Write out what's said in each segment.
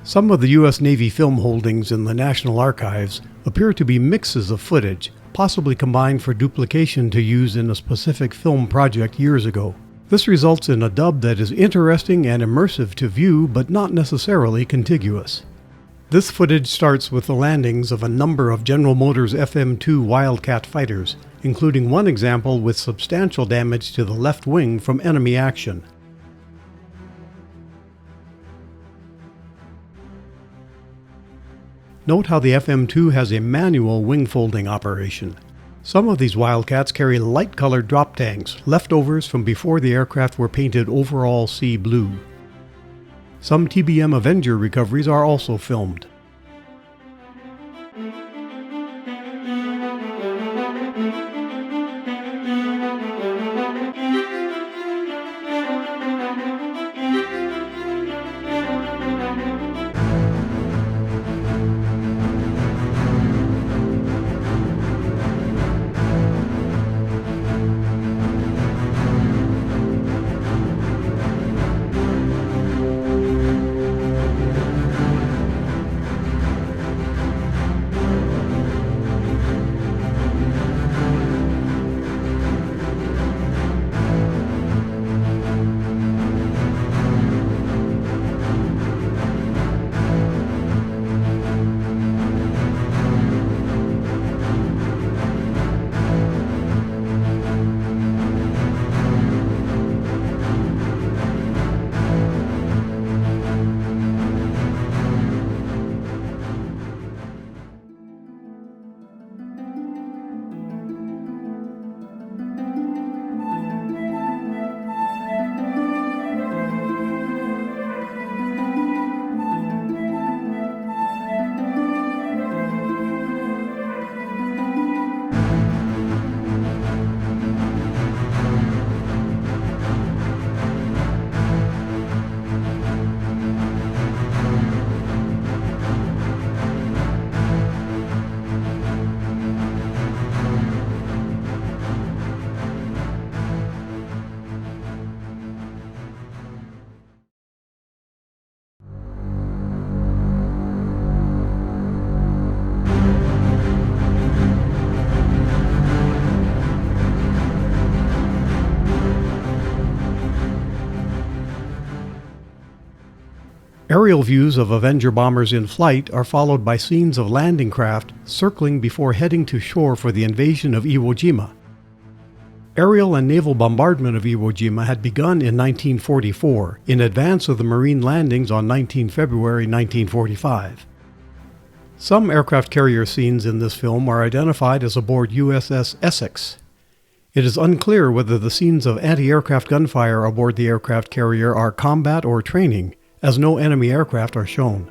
Some of the U.S. Navy film holdings in the National Archives appear to be mixes of footage, possibly combined for duplication to use in a specific film project years ago. This results in a dub that is interesting and immersive to view, but not necessarily contiguous. This footage starts with the landings of a number of General Motors FM-2 Wildcat fighters, including one example with substantial damage to the left wing from enemy action. Note how the FM-2 has a manual wing folding operation. Some of these Wildcats carry light-colored drop tanks, leftovers from before the aircraft were painted overall sea blue. Some TBM Avenger recoveries are also filmed. Aerial views of Avenger bombers in flight are followed by scenes of landing craft circling before heading to shore for the invasion of Iwo Jima. Aerial and naval bombardment of Iwo Jima had begun in 1944, in advance of the Marine landings on 19 February 1945. Some aircraft carrier scenes in this film are identified as aboard USS Essex. It is unclear whether the scenes of anti-aircraft gunfire aboard the aircraft carrier are combat or training, as no enemy aircraft are shown.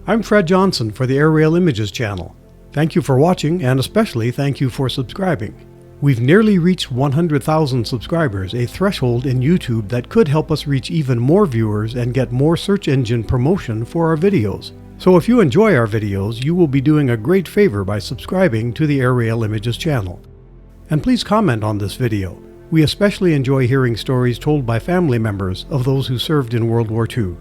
I'm Fred Johnson for the Airailimages channel. Thank you for watching, and especially thank you for subscribing. We've nearly reached 100,000 subscribers, a threshold in YouTube that could help us reach even more viewers and get more search engine promotion for our videos. So if you enjoy our videos, you will be doing a great favor by subscribing to the Airailimages channel. And please comment on this video. We especially enjoy hearing stories told by family members of those who served in World War II.